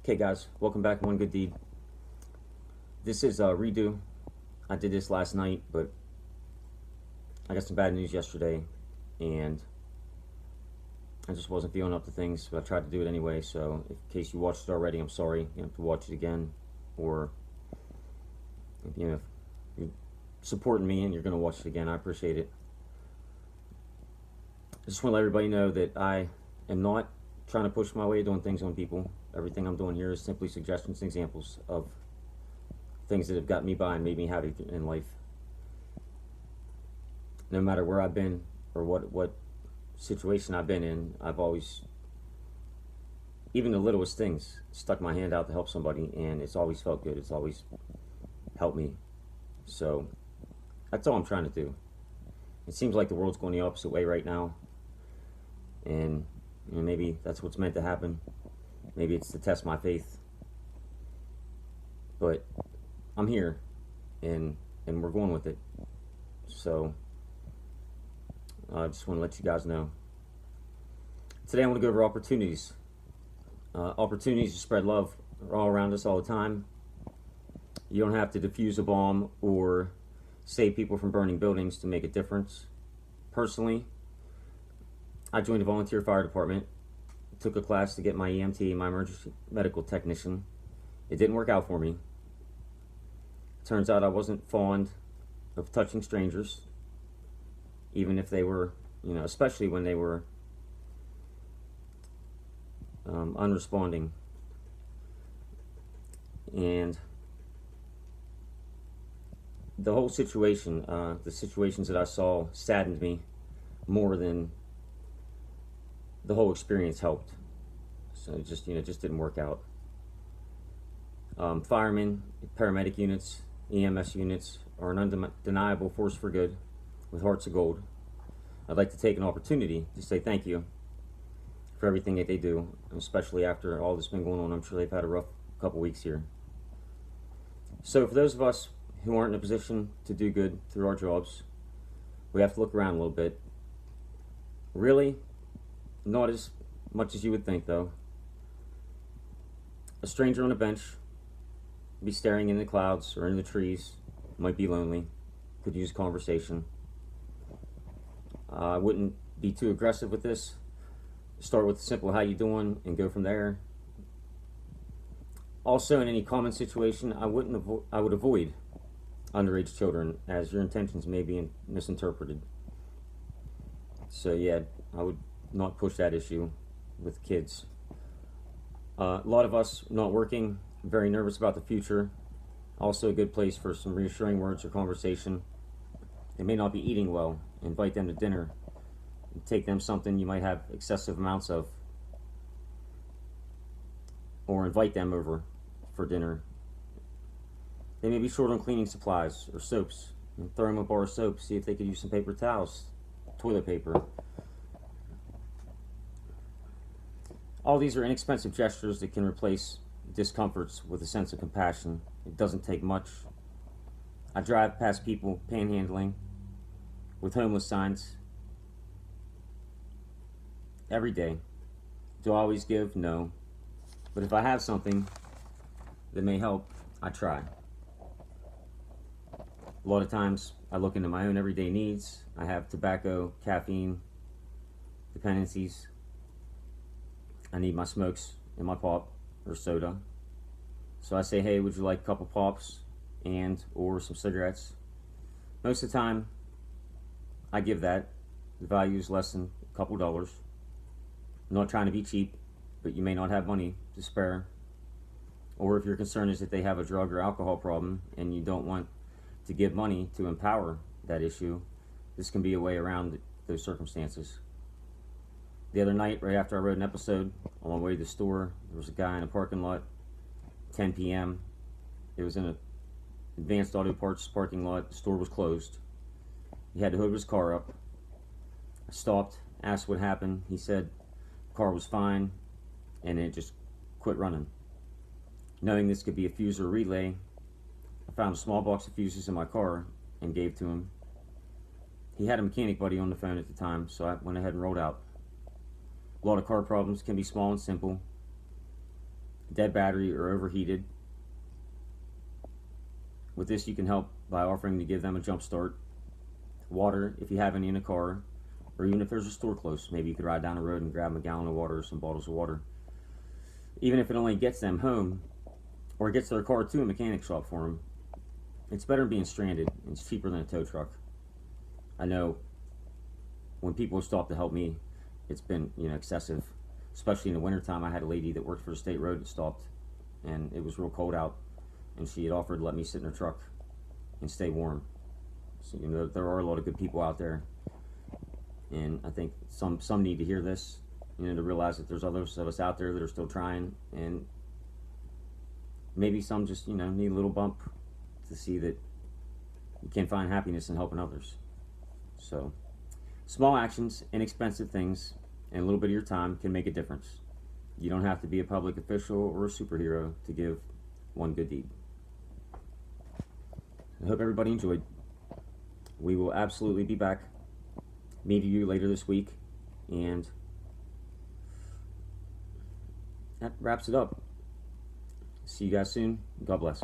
Okay, guys, welcome back to One Good Deed. This is a redo. I did this last night, but I got some bad news yesterday, and I just wasn't feeling up to things, but I tried to do it anyway. So, in case you watched it already, I'm sorry. You have to watch it again, or if you're supporting me and you're going to watch it again, I appreciate it. I just want to let everybody know that I am not trying to push my way of doing things on people. Everything I'm doing here is simply suggestions and examples of things that have gotten me by and made me happy in life. No matter where I've been or what situation I've been in, I've always, even the littlest things, stuck my hand out to help somebody, and it's always felt good. It's always helped me. So that's all I'm trying to do. It seems like the world's going the opposite way right now, and maybe that's what's meant to happen. Maybe it's to test my faith. But I'm here, and we're going with it. So I just want to let you guys know. Today I want to go over opportunities. Opportunities to spread love are all around us all the time. You don't have to defuse a bomb or save people from burning buildings to make a difference. Personally, I joined a volunteer fire department, took a class to get my EMT, my emergency medical technician. It didn't work out for me. Turns out I wasn't fond of touching strangers, even if they were, especially when they were unresponding. And the whole situation, the situations that I saw saddened me more than the whole experience helped. So it just didn't work out. Firemen, paramedic units, EMS units are an undeniable force for good with hearts of gold. I'd like to take an opportunity to say thank you for everything that they do, especially after all this been going on. I'm sure they've had a rough couple weeks here. So for those of us who aren't in a position to do good through our jobs, we have to look around a little bit. Really, not as much as you would think, though. A stranger on a bench, be staring in the clouds or in the trees, might be lonely, could use conversation. I wouldn't be too aggressive with this. Start with a simple "how you doing" and go from there. Also, in any common situation, I would avoid underage children, as your intentions may be misinterpreted. So yeah, I would not push that issue with kids. A lot of us not working, very nervous about the future. Also a good place for some reassuring words or conversation. They may not be eating well. Invite them to dinner. Take them something you might have excessive amounts of. Or invite them over for dinner. They may be short on cleaning supplies or soaps. Throw them a bar of soap, see if they could use some paper towels, toilet paper. All these are inexpensive gestures that can replace discomforts with a sense of compassion. It doesn't take much. I drive past people panhandling with homeless signs every day. Do I always give? No. But if I have something that may help, I try. A lot of times I look into my own everyday needs. I have tobacco, caffeine dependencies. I need my smokes and my pop or soda. So I say, hey, would you like a couple pops and or some cigarettes? Most of the time, I give that. The value is less than a couple dollars. I'm not trying to be cheap, but you may not have money to spare. Or if your concern is that they have a drug or alcohol problem and you don't want to give money to empower that issue, this can be a way around those circumstances. The other night, right after I wrote an episode, on my way to the store, there was a guy in a parking lot, 10 p.m. It was in an Advanced Auto Parts parking lot. The store was closed. He had the hood of his car up. I stopped, asked what happened. He said the car was fine, and it just quit running. Knowing this could be a fuse or a relay, I found a small box of fuses in my car and gave to him. He had a mechanic buddy on the phone at the time, so I went ahead and rolled out. A lot of car problems can be small and simple. dead battery, or overheated. With this, you can help by offering to give them a jump start. Water, if you have any in a car, or even if there's a store close, maybe you could ride down the road and grab them a gallon of water or some bottles of water. Even if it only gets them home, or gets their car to a mechanic shop for them, it's better than being stranded. It's cheaper than a tow truck. I know when people have stopped to help me, it's been, excessive. Especially in the wintertime, I had a lady that worked for the state road that stopped, and it was real cold out, and she had offered to let me sit in her truck and stay warm. So there are a lot of good people out there, and I think some need to hear this, to realize that there's others of us out there that are still trying, and maybe some just need a little bump to see that you can find happiness in helping others. So small actions, inexpensive things, and a little bit of your time can make a difference. You don't have to be a public official or a superhero to give one good deed. I hope everybody enjoyed. We will absolutely be back meeting you later this week, and that wraps it up. See you guys soon. God bless.